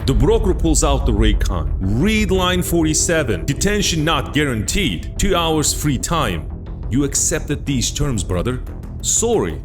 The broker pulls out the Raycon. Read line 47. Detention not guaranteed. 2 hours free time. You accepted these terms, brother. Sorry.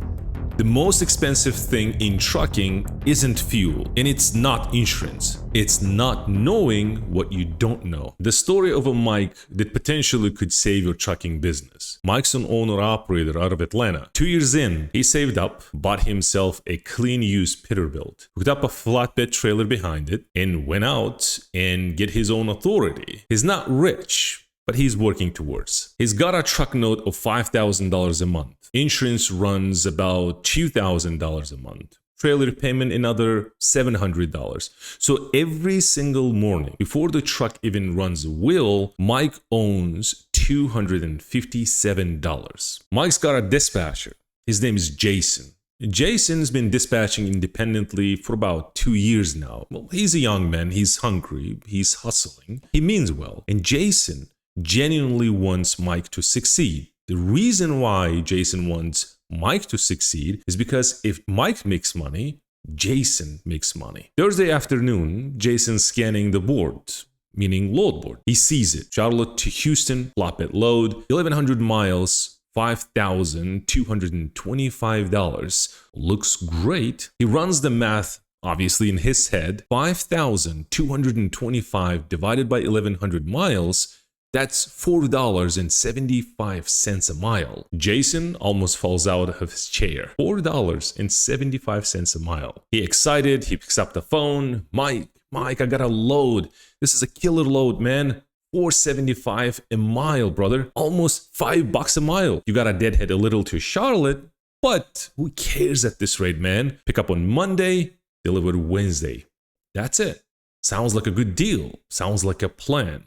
The most expensive thing in trucking isn't fuel, and it's not insurance. It's not knowing what you don't know. The story of a Mike that potentially could save your trucking business. Mike's an owner-operator out of Atlanta. 2 years in, he saved up, bought himself a clean used Peterbilt, hooked up a flatbed trailer behind it, and went out and get his own authority. He's not rich, but he's working towards. He's got a truck note of $5,000 a month. Insurance runs about $2,000 a month. Trailer payment another $700. So every single morning, before the truck even runs a wheel, Mike owns $257. Mike's got a dispatcher. His name is Jason. Jason's been dispatching independently for about 2 years now. Well, he's a young man. He's hungry. He's hustling. He means well. And Jason genuinely wants Mike to succeed. The reason why Jason wants Mike to succeed is because if Mike makes money, Jason makes money. Thursday afternoon, Jason's scanning the board, meaning load board. He sees it. Charlotte to Houston, Flatbed load, 1,100 miles, $5,225. Looks great. He runs the math, obviously in his head. 5,225 divided by 1,100 miles, that's $4.75 a mile. Jason almost falls out of his chair. $4.75 a mile. He excited, he picks up the phone. Mike, I got a load. This is a killer load, man. $4.75 a mile, brother. Almost $5 a mile. You got a Deadhead a little to Charlotte, but who cares at this rate, man? Pick up on Monday, deliver Wednesday. That's it. Sounds like a good deal. Sounds like a plan.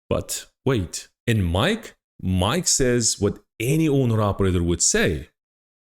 But wait, and Mike says what any owner-operator would say.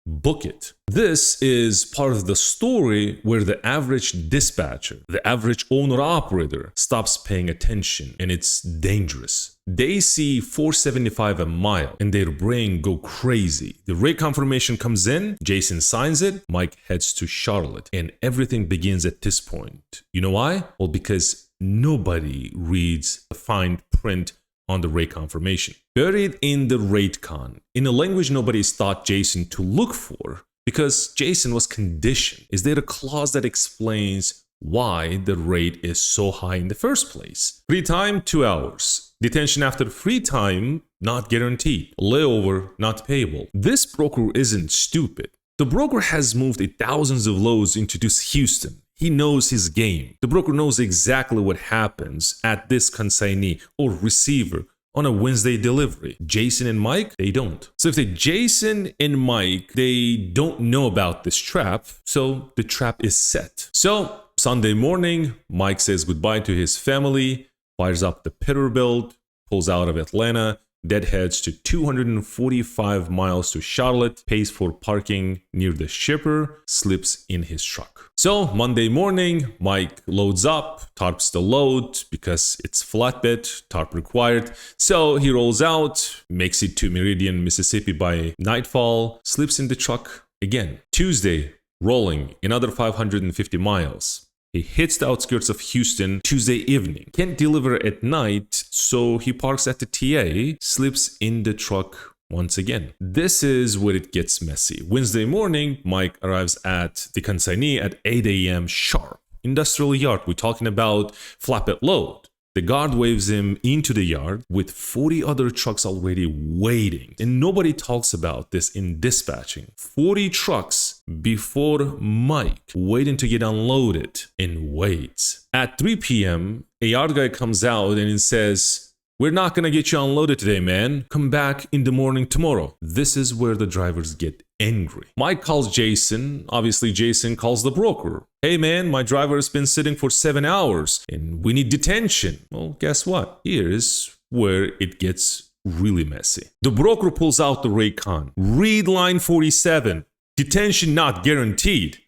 Book it. This is part of the story where the average dispatcher, the average owner-operator stops paying attention, and it's dangerous. They see $4.75 a mile and their brain go crazy. The rate confirmation comes in, Jason signs it, Mike heads to Charlotte, and everything begins at this point. You know why? Well, because nobody reads the fine print on the rate confirmation. Buried in the rate con, in a language nobody's taught Jason to look for, because Jason was conditioned. Is there a clause that explains why the rate is so high in the first place? Free time, 2 hours. Detention after free time, not guaranteed. Layover, not payable. This broker isn't stupid. The broker has moved thousands of loads into this Houston. He knows his game. The broker knows exactly what happens at this consignee or receiver on a Wednesday delivery. Jason and Mike, they don't. So if Jason and Mike, they don't know about this trap, so the trap is set. So Sunday morning, Mike says goodbye to his family, fires up the Peterbilt, pulls out of Atlanta, Deadheads to 245 miles to Charlotte, pays for parking near the shipper, sleeps in his truck. So Monday morning, Mike loads up, tarps the load because it's flatbed, tarp required. So he rolls out, makes it to Meridian, Mississippi by nightfall, sleeps in the truck again. Tuesday, rolling another 550 miles. He hits the outskirts of Houston Tuesday evening. Can't deliver at night, so he parks at the TA, sleeps in the truck once again. This is where it gets messy. Wednesday morning, Mike arrives at the consignee at 8 a.m. sharp. Industrial yard, we're talking about flatbed load. The guard waves him into the yard with 40 other trucks already waiting. And nobody talks about this in dispatching. 40 trucks before Mike waiting to get unloaded and waits. At 3 p.m., a yard guy comes out and he says, "We're not gonna get you unloaded today, man. Come back in the morning tomorrow." This is where the drivers get angry. Mike calls Jason. Obviously, Jason calls the broker. "Hey man, my driver has been sitting for 7 hours and we need detention." Well, guess what? Here's where it gets really messy. The broker pulls out the Raycon. Read line 47. Detention not guaranteed.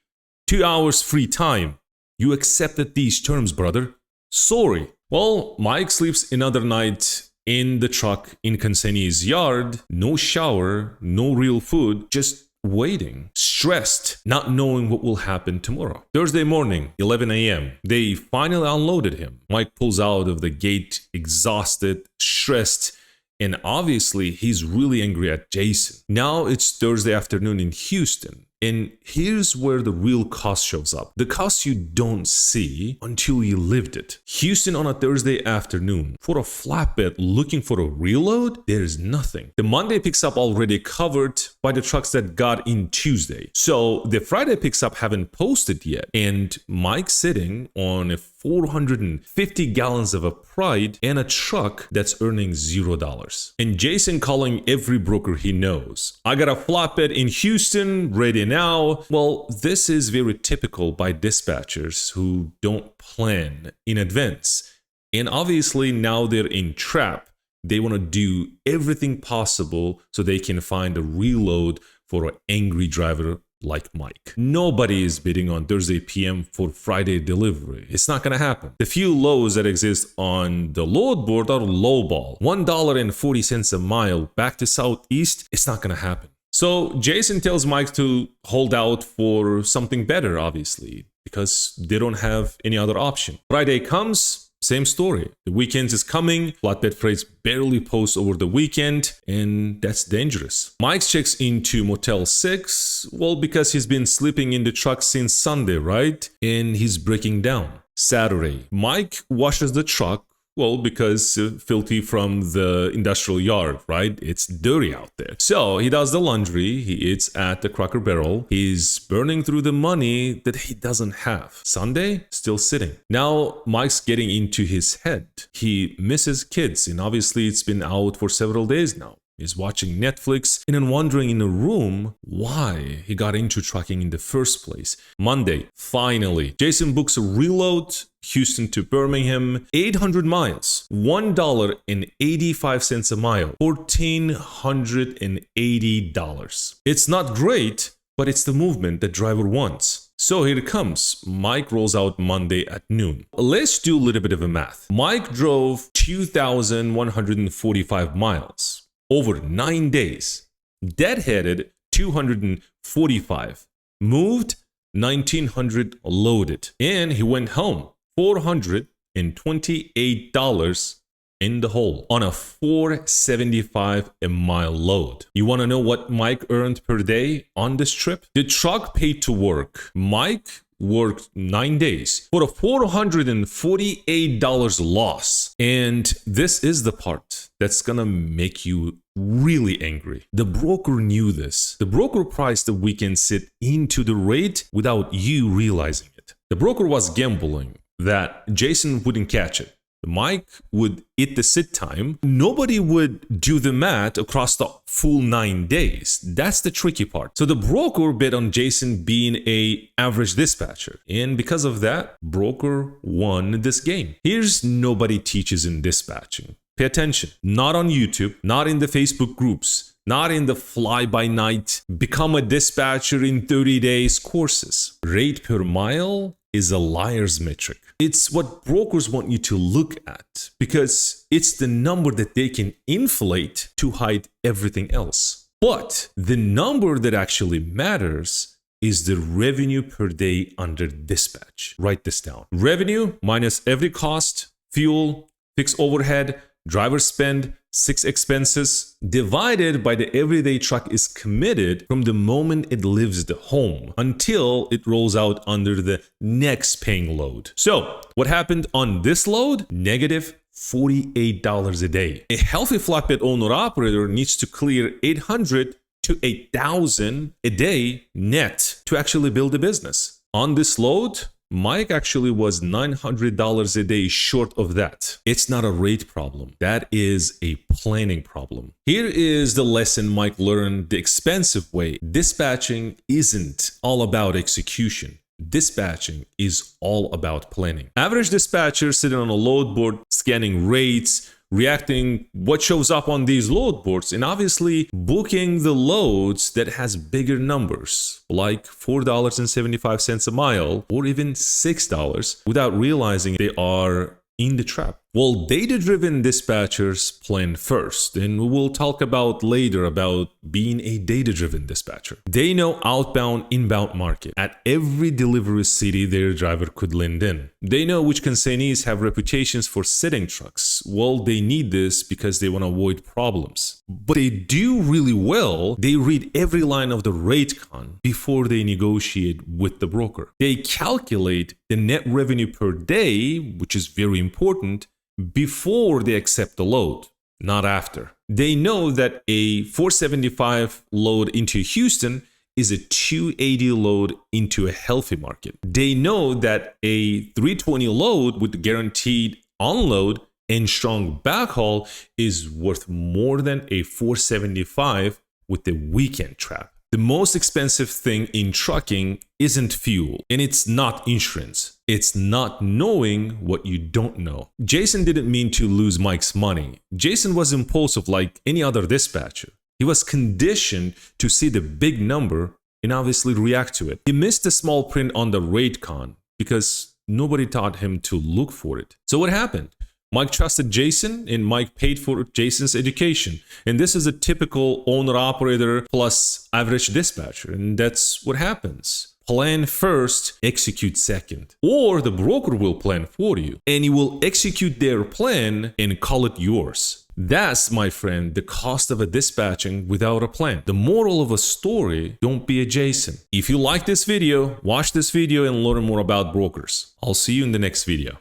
2 hours free time. You accepted these terms, brother. Sorry. Well, Mike sleeps another night in the truck in Consignees' yard. No shower, no real food, just waiting, stressed, not knowing what will happen tomorrow. Thursday morning, 11 a.m., they finally unloaded him. Mike pulls out of the gate, exhausted, stressed, and obviously he's really angry at Jason. Now it's Thursday afternoon in Houston. And here's where the real cost shows up. The cost you don't see until you lived it. Houston on a Thursday afternoon. For a flatbed looking for a reload, there's nothing. The Monday picks up already covered by the trucks that got in Tuesday. So the Friday picks up haven't posted yet. And Mike's sitting on a 450 gallons of a Pride and a truck that's earning $0. And Jason calling every broker he knows. I got a flatbed in Houston, ready now. Well, this is very typical by dispatchers who don't plan in advance. And obviously now they're in trap. They want to do everything possible so they can find a reload for an angry driver like Mike. Nobody is bidding on Thursday PM for Friday delivery. It's not gonna happen. The few lows that exist on the load board are lowball. $1.40 a mile back to Southeast, it's not gonna happen. So Jason tells Mike to hold out for something better, obviously, because they don't have any other option. Friday comes, same story. The weekend is coming, flatbed freights barely post over the weekend, and that's dangerous. Mike checks into Motel 6, well, because he's been sleeping in the truck since Sunday, right? And he's breaking down. Saturday, Mike washes the truck, well, because filthy from the industrial yard, right? It's dirty out there. So he does the laundry, he eats at the Cracker Barrel, he's burning through the money that he doesn't have. Sunday, still sitting. Now Mike's getting into his head. He misses kids, and obviously it's been out for several days now. He's watching Netflix and then wondering in a room why he got into trucking in the first place. Monday, finally, Jason books a reload, Houston to Birmingham, 800 miles, $1.85 a mile, $1,480. It's not great, but it's the movement that driver wants. So here it comes. Mike rolls out Monday at noon. Let's do a little bit of a math. Mike drove 2,145 miles. Over 9 days, deadheaded 245, moved 1,900 loaded, and he went home $428 in the hole on a 475 a mile load. You want to know what Mike earned per day on this trip? The truck paid to work. Mike worked 9 days for a $448 loss. And this is the part that's gonna make you really angry. The broker knew this. The broker priced the weekend sit into the rate without you realizing it. The broker was gambling that Jason wouldn't catch it. Mike would eat the sit time. Nobody would do the math across the full 9 days. That's the tricky part. So the broker bet on Jason being an average dispatcher. And because of that, broker won this game. Here's nobody teaches in dispatching. Pay attention. Not on YouTube, not in the Facebook groups, not in the fly-by-night, become a dispatcher in 30 days courses. Rate per mile is a liar's metric. It's what brokers want you to look at because it's the number that they can inflate to hide everything else. But the number that actually matters is the revenue per day under dispatch. Write this down. Revenue minus every cost, fuel, fixed overhead, driver spend, 6 expenses, divided by the everyday truck is committed from the moment it leaves the home until it rolls out under the next paying load. So what happened on this load? Negative $48 a day. A healthy flatbed owner-operator needs to clear $800 to $8,000 a day net to actually build a business. On this load, Mike actually was $900 a day short of that. It's not a rate problem. That is a planning problem. Here is the lesson Mike learned the expensive way. Dispatching isn't all about execution. Dispatching is all about planning. Average dispatcher sitting on a load board, scanning rates, reacting what shows up on these load boards, and obviously booking the loads that has bigger numbers, like $4.75 a mile or even $6, without realizing they are in the trap? Well, data-driven dispatchers plan first, and we will talk about later about being a data-driven dispatcher. They know outbound, inbound market. At every delivery city their driver could land in. They know which consignees have reputations for sitting trucks. Well, they need this because they want to avoid problems. But they do really well. They read every line of the rate con before they negotiate with the broker. They calculate the net revenue per day, which is very important, before they accept the load, not after. They know that a 475 load into Houston is a 280 load into a healthy market. They know that a 320 load with guaranteed unload and strong backhaul is worth more than a 475 with the weekend trap. The most expensive thing in trucking isn't fuel, and it's not insurance. It's not knowing what you don't know. Jason didn't mean to lose Mike's money. Jason was impulsive like any other dispatcher. He was conditioned to see the big number and obviously react to it. He missed the small print on the rate con because nobody taught him to look for it. So what happened? Mike trusted Jason, and Mike paid for Jason's education. And this is a typical owner-operator plus average dispatcher, and that's what happens. Plan first, execute second. Or the broker will plan for you, and you will execute their plan and call it yours. That's, my friend, the cost of a dispatching without a plan. The moral of a story, don't be a Jason. If you like this video, watch this video and learn more about brokers. I'll see you in the next video.